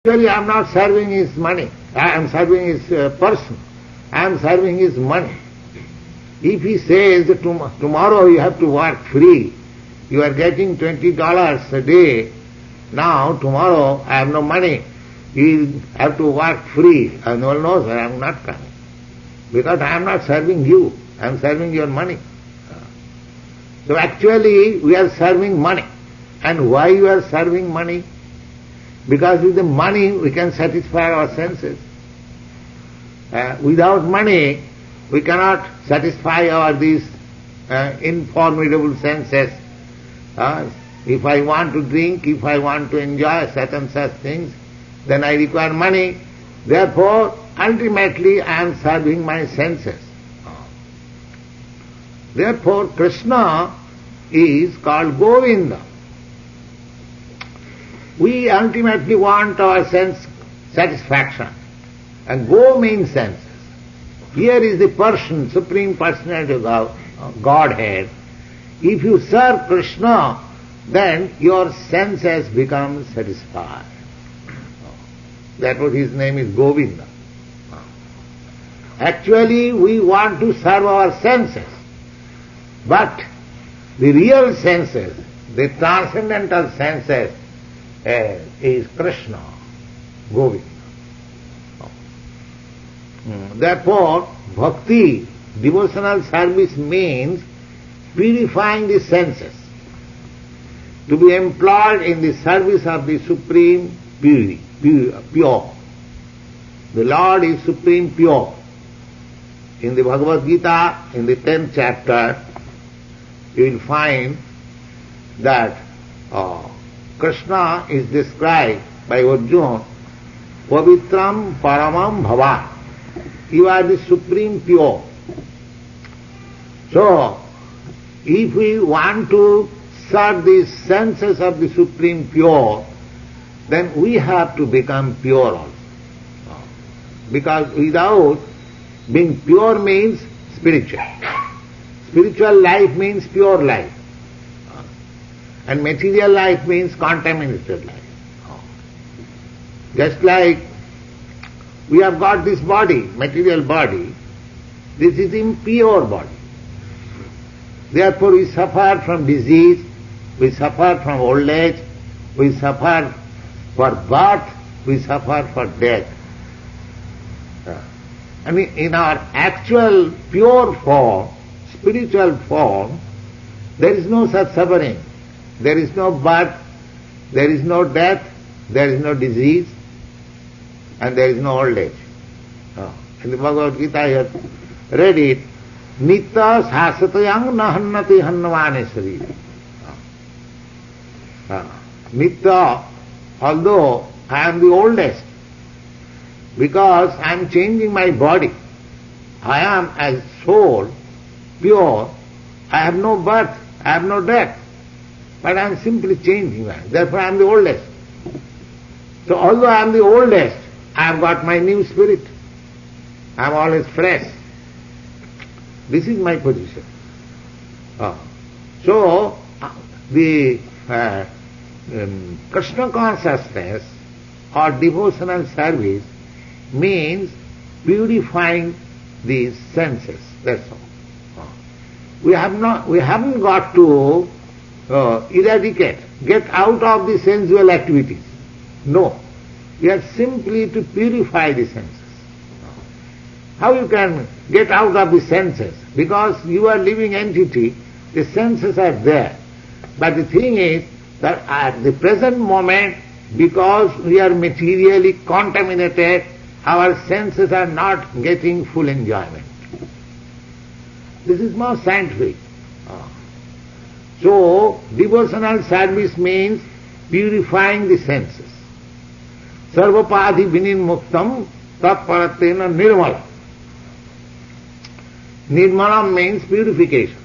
Actually, I am not serving his money. I am serving his person. I am serving his money. If he says that tomorrow you have to work free, you are getting $20 a day, now tomorrow I have no money, you have to work free. And no, sir, I am not coming. Because I am not serving you, I am serving your money. So actually we are serving money. And why you are serving money? Because with the money we can satisfy our senses. Without money we cannot satisfy our these informidable senses. If I want to drink, if I want to enjoy certain such things, then I require money. Therefore, ultimately I am serving my senses. Therefore, Krishna is called Govinda. We ultimately want our sense satisfaction. And Go means senses. Here is the person, Supreme Personality of Godhead. If you serve Krishna, then your senses become satisfied. Therefore his name is Govinda. Actually we want to serve our senses. But the real senses, the transcendental senses, is Krishna, Govinda. Therefore, bhakti, devotional service means purifying the senses, to be employed in the service of the Supreme pure. The Lord is Supreme pure. In the Bhagavad Gita, in the 10th chapter, you will find that Krishna is described by Arjuna, Pavitram Paramam Bhava. You are the Supreme Pure. So, if we want to serve the senses of the Supreme Pure, then we have to become pure also. Because without being pure means spiritual. Spiritual life means pure life. And material life means contaminated life. Just like we have got this body, material body, this is impure body. Therefore we suffer from disease, we suffer from old age, we suffer for birth, we suffer for death. I mean, in our actual pure form, spiritual form, there is no such suffering. There is no birth, there is no death, there is no disease, and there is no old age. In the Bhagavad Gita I have read it, Nitya sasatayang nahannati hannavane sariri. Nitya, although I am the oldest, because I am changing my body, I am as soul, pure, I have no birth, I have no death, but I am simply changing that. Therefore I am the oldest. So although I am the oldest, I have got my new spirit. I am always fresh. This is my position. So the Krishna consciousness or devotional service means purifying these senses. That's all. We haven't got to eradicate, get out of the sensual activities. No. We are simply to purify the senses. How you can get out of the senses? Because you are living entity, the senses are there. But the thing is that at the present moment, because we are materially contaminated, our senses are not getting full enjoyment. This is more scientific. So, devotional service means purifying the senses. Sarvapadhi vinimuktam tatparatena nirmala. Nirmala means purification.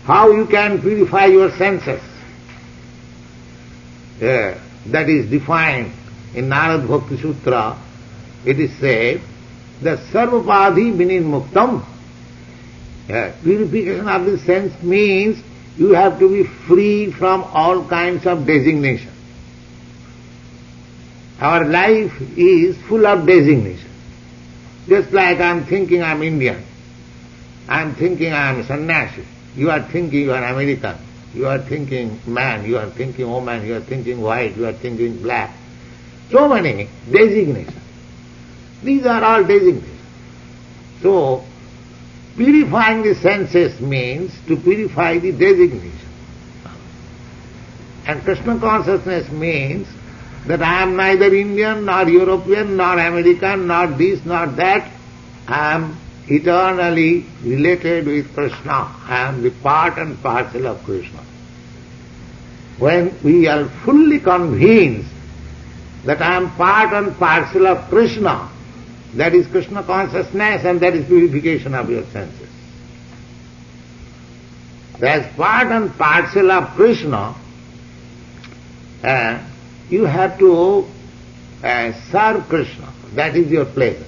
How you can purify your senses? That is defined in Narad Bhakti Sutra. It is said that Sarvapadhi vinimuktam. Purification of the sense means you have to be free from all kinds of designation. Our life is full of designation. Just like I am thinking I am Indian, I am thinking I am sannyasi, you are thinking you are American, you are thinking man, you are thinking woman, you are thinking white, you are thinking black. So many designations. These are all designations. So, purifying the senses means to purify the designation. And Krishna consciousness means that I am neither Indian, nor European, nor American, nor this, nor that. I am eternally related with Krishna. I am the part and parcel of Krishna. When we are fully convinced that I am part and parcel of Krishna, that is Krishna consciousness and that is purification of your senses. As part and parcel of Krishna, you have to serve Krishna. That is your pleasure.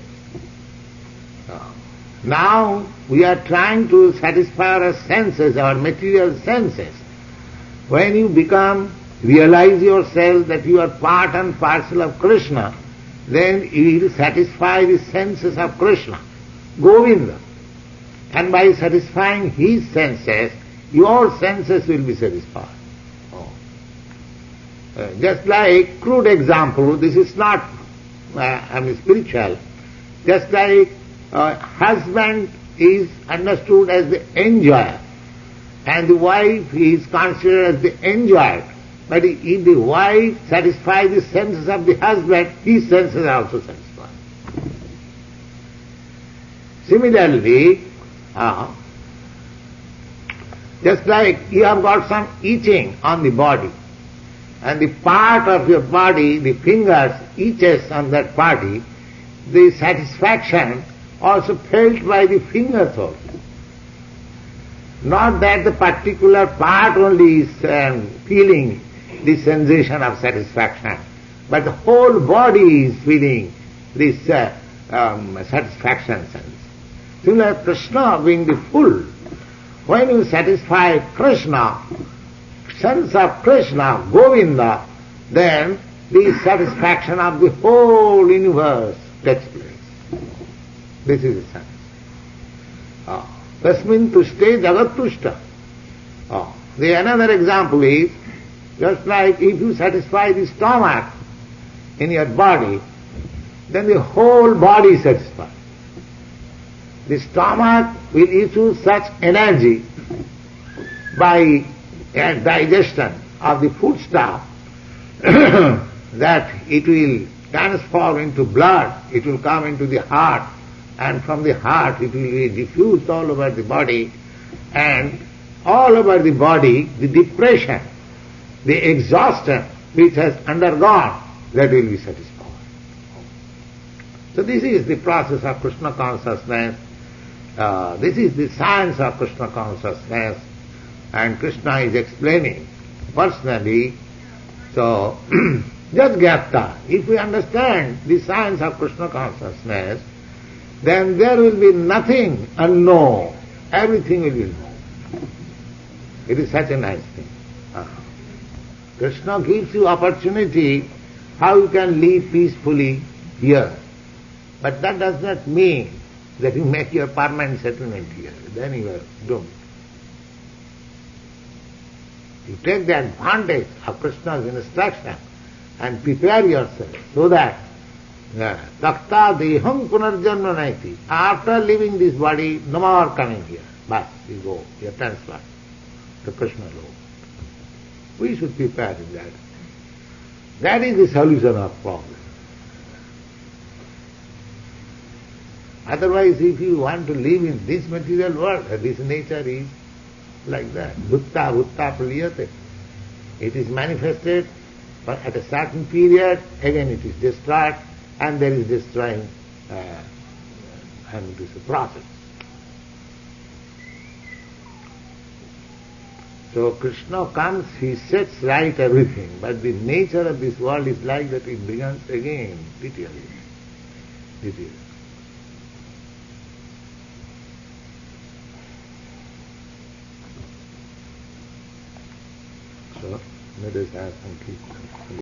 Now we are trying to satisfy our senses, our material senses. When you realize yourself that you are part and parcel of Krishna, then you will satisfy the senses of Krishna, Govinda. And by satisfying his senses, your senses will be satisfied. Just like crude example, this is not spiritual. Just like husband is understood as the enjoyer and the wife is considered as the enjoyer. But if the wife satisfies the senses of the husband, his senses are also satisfied. Similarly, just like you have got some itching on the body, and the part of your body, the fingers, itches on that body, the satisfaction also felt by the fingers also. Not that the particular part only is feeling the sensation of satisfaction, but the whole body is feeling this satisfaction sense. Similarly, Krishna being the full, when you satisfy Krishna, sense of Krishna, Govinda, then the satisfaction of the whole universe takes place. This is the sense. Tasmin tushte jagat tushta. The another example is, just like if you satisfy the stomach in your body, then the whole body is satisfied. The stomach will issue such energy by digestion of the foodstuff that it will transform into blood, it will come into the heart, and from the heart it will be diffused all over the body, and all over the body the depression, the exhaustion which has undergone, that will be satisfied. So this is the process of Krishna consciousness, this is the science of Krishna consciousness, and Krishna is explaining personally. So, Jadgyata, if we understand the science of Krishna consciousness, then there will be nothing unknown, everything will be known. It is such a nice thing. Krishna gives you opportunity how you can live peacefully here. But that does not mean that you make your permanent settlement here. Then you are doomed. You take the advantage of Krishna's instruction and prepare yourself so that takta deham punarjanma naiti. After leaving this body, no more coming here. But you go, you are transferred to Krishna Lok. We should prepare in that. That is the solution of problem. Otherwise, if you want to live in this material world, this nature is like that. Bhutta praliyate. It is manifested, but at a certain period, again it is destroyed, and there is destroying, and it is a process. So Krishna comes, he sets right everything, but the nature of this world is like that, it begins again, literally. So let us have some keep.